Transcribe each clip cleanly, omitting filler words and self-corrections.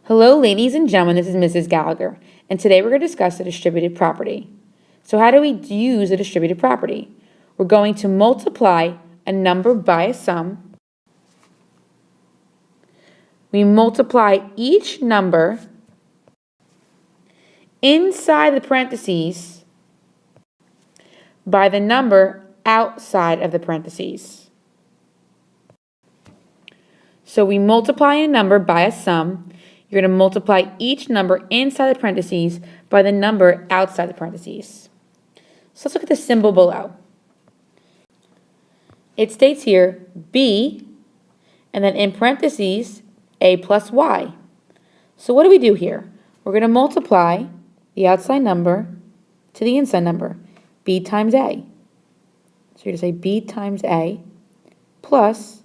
Hello, ladies and gentlemen, this is Mrs. Gallagher, and today we're going to discuss a distributive property. So how do we use a distributive property? We're going to multiply a number by a sum. We multiply each number inside the parentheses by the number outside of the parentheses. So we multiply a number by a sum. You're going to multiply each number inside the parentheses by the number outside the parentheses. So let's look at the symbol below. It states here b, and then in parentheses, a plus y. So what do we do here? We're going to multiply the outside number to the inside number, b times a. So you're going to say b times a plus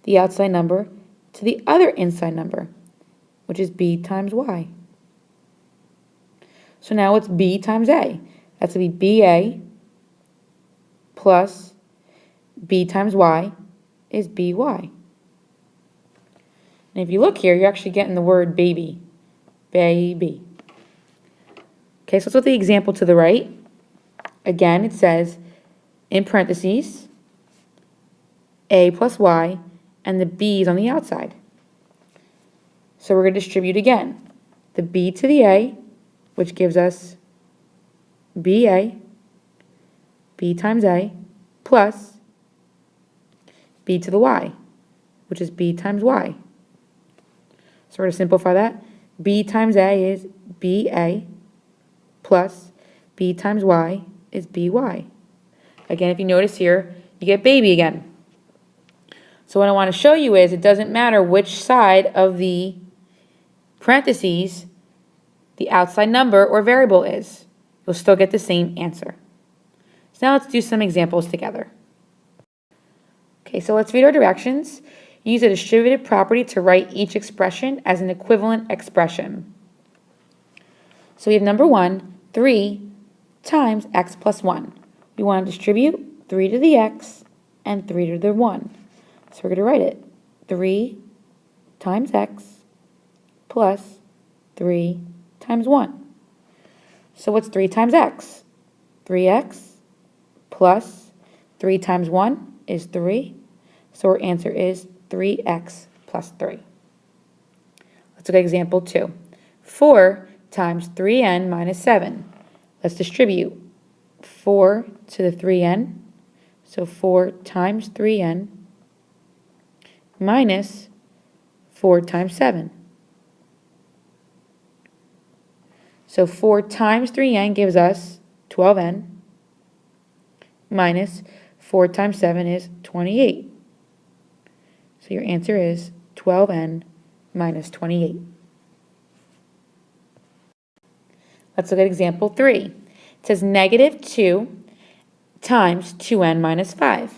the outside number to the other inside number, which is b times y. So now it's b times a. That's going to be ba plus b times y is by. And if you look here, you're actually getting the word baby. Baby. Okay, so let's look at the example to the right. Again, it says, in parentheses, a plus y, and the b is on the outside. So we're going to distribute again. The b to the a, which gives us ba, b times a, plus b to the y, which is b times y. So we're going to simplify that. B times a is ba plus b times y is by. Again, if you notice here, you get baby again. So what I want to show you is it doesn't matter which side of the parentheses the outside number or variable is. You'll still get the same answer. So now let's do some examples together. Okay, so let's read our directions. Use a distributive property to write each expression as an equivalent expression. So we have number 1, 3 times x plus 1. We want to distribute 3 to the x and 3 to the 1. So we're going to write it. 3 times x plus 3 times 1. So what's 3 times x? 3x plus 3 times 1 is 3. So our answer is 3x plus 3. Let's look at example 2. 4 times 3n minus 7. Let's distribute 4 to the 3n. So 4 times 3n minus 4 times 7. So 4 times 3n gives us 12n minus 4 times 7 is 28. So your answer is 12n minus 28. Let's look at example 3. It says negative 2 times 2n minus 5.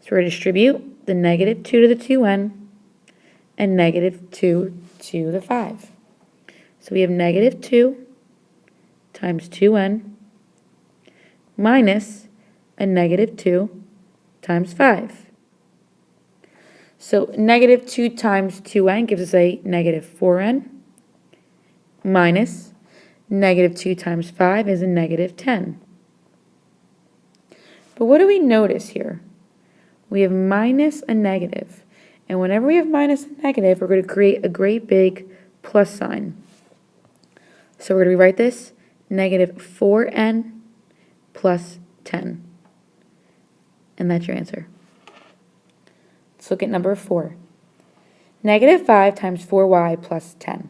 So we're going to distribute the negative 2 to the 2n and negative 2 to the 5. So we have negative 2 times 2n minus a negative 2 times 5. So negative 2 times 2n gives us a negative 4n minus negative 2 times 5 is a negative 10. But what do we notice here? We have minus a negative. And whenever we have minus a negative, we're going to create a great big plus sign. So we're going to rewrite this, negative 4n plus 10. And that's your answer. Let's look at number 4. Negative 5 times 4y plus 10.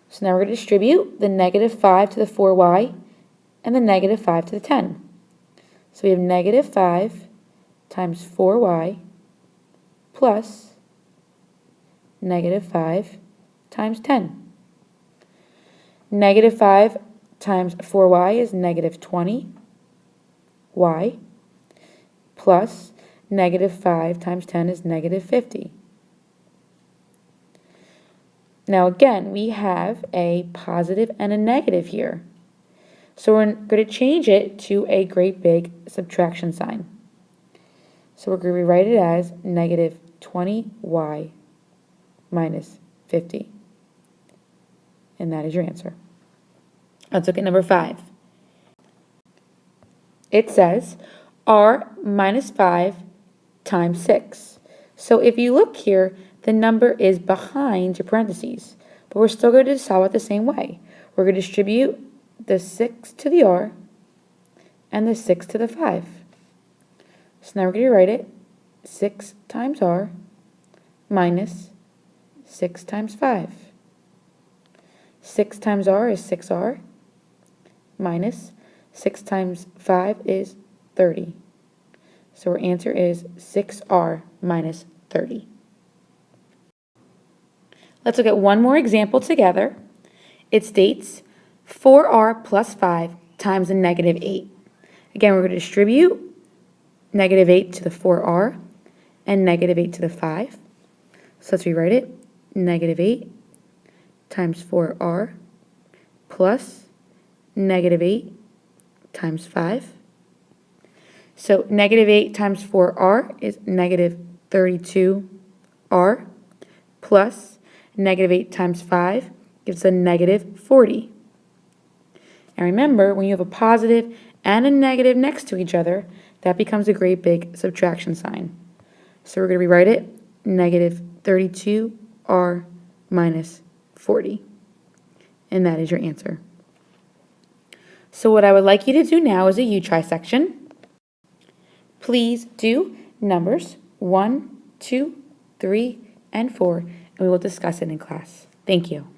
So now we're going to distribute the negative 5 to the 4y and the negative 5 to the 10. So we have negative 5 times 4y plus negative 5 times 10. Negative 5 times 4y is negative 20y plus negative 5 times 10 is negative 50. Now again, we have a positive and a negative here. So we're going to change it to a great big subtraction sign. So we're going to rewrite it as negative 20y minus 50. and that is your answer. Let's look at number 5. It says r minus 5 times 6. So if you look here, the number is behind your parentheses, but we're still going to solve it the same way. We're going to distribute the 6 to the r and the 6 to the 5. So now we're going to write it 6 times r minus 6 times 5. 6 times r is 6r minus 6 times 5 is 30. So our answer is 6r minus 30. Let's look at one more example together. It states 4r plus 5 times a negative 8. Again, we're going to distribute negative 8 to the 4r and negative 8 to the 5. So let's rewrite it. Negative 8 times 4r plus negative 8 times 5. So negative 8 times 4r is negative 32r plus negative 8 times 5 gives a negative 40. And remember, when you have a positive and a negative next to each other, that becomes a great big subtraction sign. So we're going to rewrite it, negative 32r minus 40. And that is your answer. So what I would like you to do now is a you try section. Please do numbers 1, 2, 3, and 4, and we will discuss it in class. Thank you.